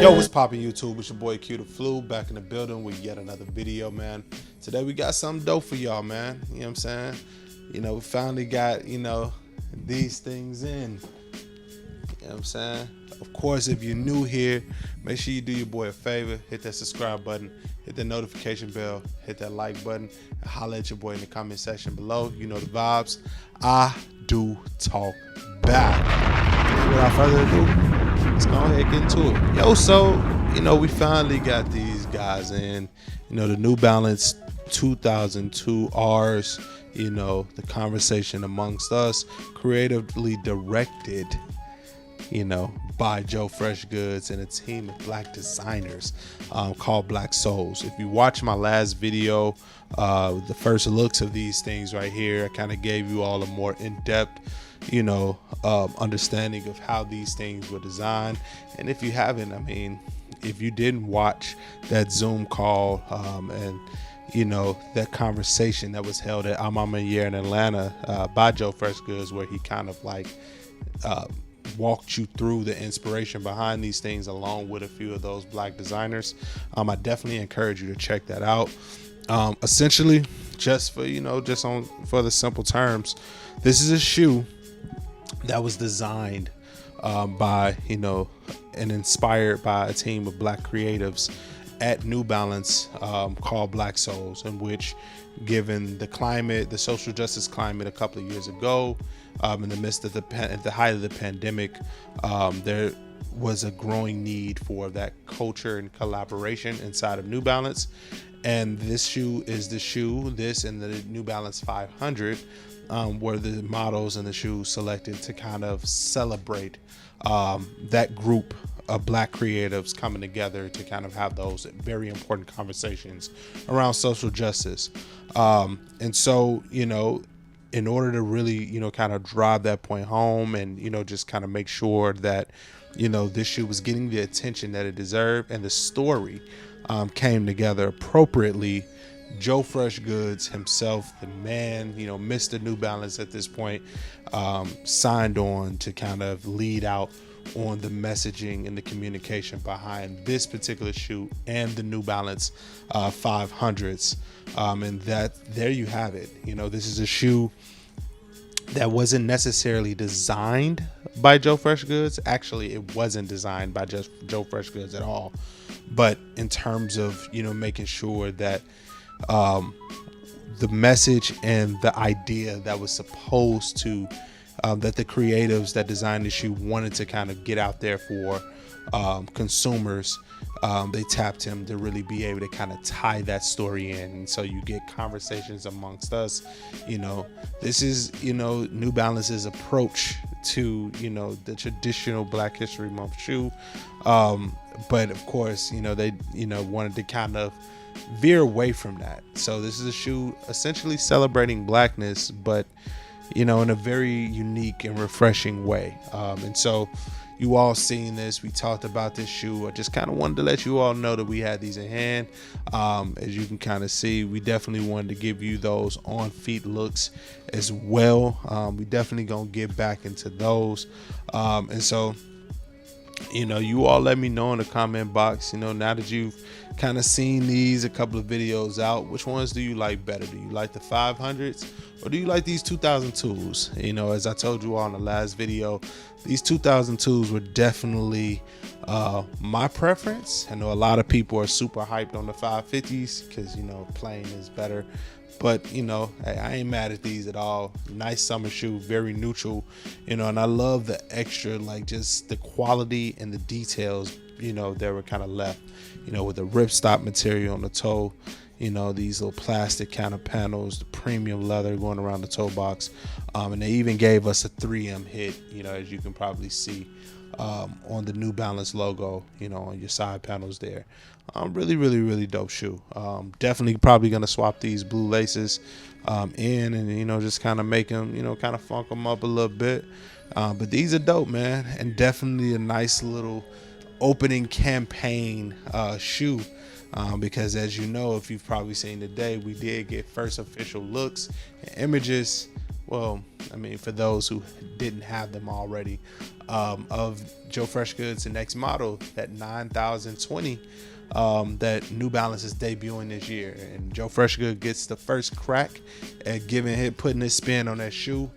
Yo, what's poppin' YouTube? It's your boy Q the Flu back in the building with yet another video, man. Today we got something dope for y'all, man. You know what I'm saying? We finally got, these things in. You know what I'm saying? Of course, if you're new here, make sure you do your boy a favor. Hit that subscribe button, hit that notification bell, hit that like button, and holla at your boy in the comment section below. You know the vibes. I do talk back. Without further ado, let's go ahead and get into it. Yo, so, we finally got these guys in, the New Balance 2002 Rs, the conversation amongst us, creatively directed, by Joe Freshgoods and a team of black designers called Black Souls. If you watch my last video, the first looks of these things right here, I kind of gave you all a more in-depth understanding of how these things were designed. And if you haven't, if you didn't watch that Zoom call and that conversation that was held at I'm a Year in Atlanta by Joe Freshgoods, where he kind of walked you through the inspiration behind these things along with a few of those black designers, I definitely encourage you to check that out. Essentially, just for for the simple terms, this is a shoe that was designed by and inspired by a team of black creatives at New Balance called Black Souls, in which, given the climate, the social justice climate a couple of years ago, in the midst of at the height of the pandemic, there was a growing need for that culture and collaboration inside of New Balance. And this shoe is this and the New Balance 500 were the models and the shoes selected to kind of celebrate that group of black creatives coming together to kind of have those very important conversations around social justice. And so, in order to really, kind of drive that point home and, just kind of make sure that, this shoe was getting the attention that it deserved and the story came together appropriately, Joe Freshgoods himself, the man, Mr. New Balance at this point, signed on to kind of lead out on the messaging and the communication behind this particular shoe and the New Balance 500s. And that there you have it. This is a shoe that wasn't necessarily designed by Joe Freshgoods. Actually, it wasn't designed by just Joe Freshgoods at all. But in terms of, making sure that the message and the idea that was supposed to, that the creatives that designed the shoe wanted to kind of get out there for consumers, they tapped him to really be able to kind of tie that story in. And so you get conversations amongst us. This is, New Balance's approach to, the traditional Black History Month shoe. But of course, they, wanted to kind of veer away from that. So this is a shoe essentially celebrating blackness, but, in a very unique and refreshing way. And so you all seen this. We talked about this shoe. I just kind of wanted to let you all know that we had these in hand. As you can kind of see, we definitely wanted to give you those on-feet looks as well. We definitely gonna get back into those. And so, you all let me know in the comment box, now that you've kind of seen these a couple of videos out, which ones do you like better? Do you like the 500s or do you like these 2002s? As I told you all in the last video, these 2002s were definitely my preference. I know a lot of people are super hyped on the 550s because, plain is better. But, I ain't mad at these at all. Nice summer shoe, very neutral, and I love the extra, just the quality and the details, that were kind of left, with the ripstop material on the toe, these little plastic kind of panels, the premium leather going around the toe box. And they even gave us a 3M hit, as you can probably see on the New Balance logo, on your side panels there. Really, really, really dope shoe. Definitely probably going to swap these blue laces in and, just kind of make them, kind of funk them up a little bit. But these are dope, man. And definitely a nice little opening campaign shoe. Because as if you've probably seen today, we did get first official looks and images well, I mean, for those who didn't have them already, of Joe Freshgoods, the next model, that 9020, that New Balance is debuting this year. And Joe Freshgood gets the first crack at putting his spin on that shoe.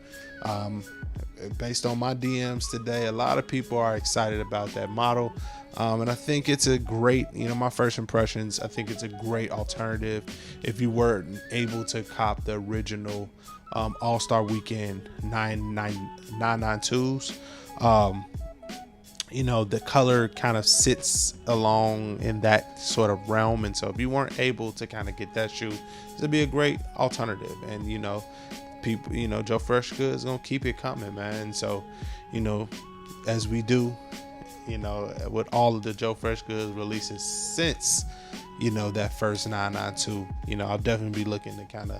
Based on my DMs today, a lot of people are excited about that model. And I think it's a great, my first impressions, I think it's a great alternative if you weren't able to cop the original All-Star Weekend 992s. The color kind of sits along in that sort of realm. And so if you weren't able to kind of get that shoe, this would be a great alternative. And, people, Joe Freshgoods is going to keep it coming, man. And so, as we do, with all of the Joe Freshgoods releases since, that first 992, I'll definitely be looking to kind of,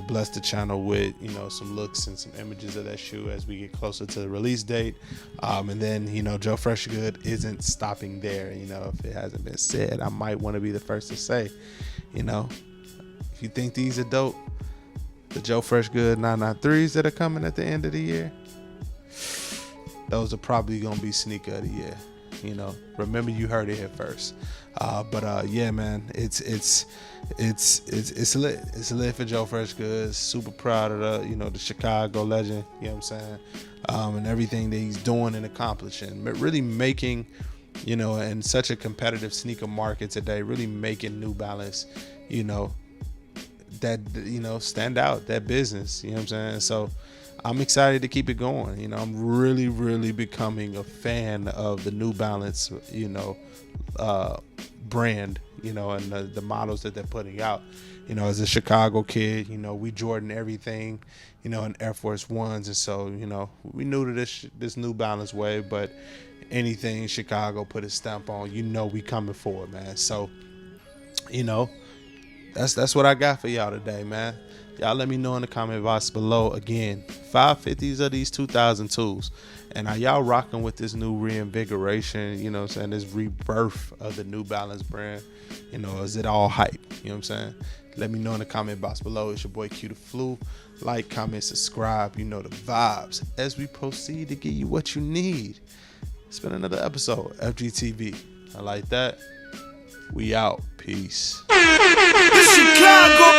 bless the channel with, some looks and some images of that shoe as we get closer to the release date. And then, Joe Freshgood isn't stopping there. If it hasn't been said, I might want to be the first to say, if you think these are dope, the Joe Freshgood 993s that are coming at the end of the year, those are probably going to be sneaker of the year. Remember, you heard it here first. But yeah, man, it's lit. It's lit for Joe Freshgoods. Super proud of the Chicago legend. You know what I'm saying? And everything that he's doing and accomplishing, but really making, in such a competitive sneaker market today, really making New Balance, that stand out, that business. You know what I'm saying? So I'm excited to keep it going. I'm really, really becoming a fan of the New Balance, brand, and the models that they're putting out. As a Chicago kid, we Jordan everything, in Air Force Ones. And so, we knew to this New Balance way, but anything Chicago put a stamp on, we coming for it, man. So, that's what I got for y'all today, man. Y'all let me know in the comment box below. Again, 550s of these 2002s. And are y'all rocking with this new reinvigoration, this rebirth of the New Balance brand? Is it all hype? You know what I'm saying? Let me know in the comment box below. It's your boy Q the Flu. Like, comment, subscribe. The vibes as we proceed to give you what you need. It's been another episode, FGTV. I like that. We out. Peace. Chicago.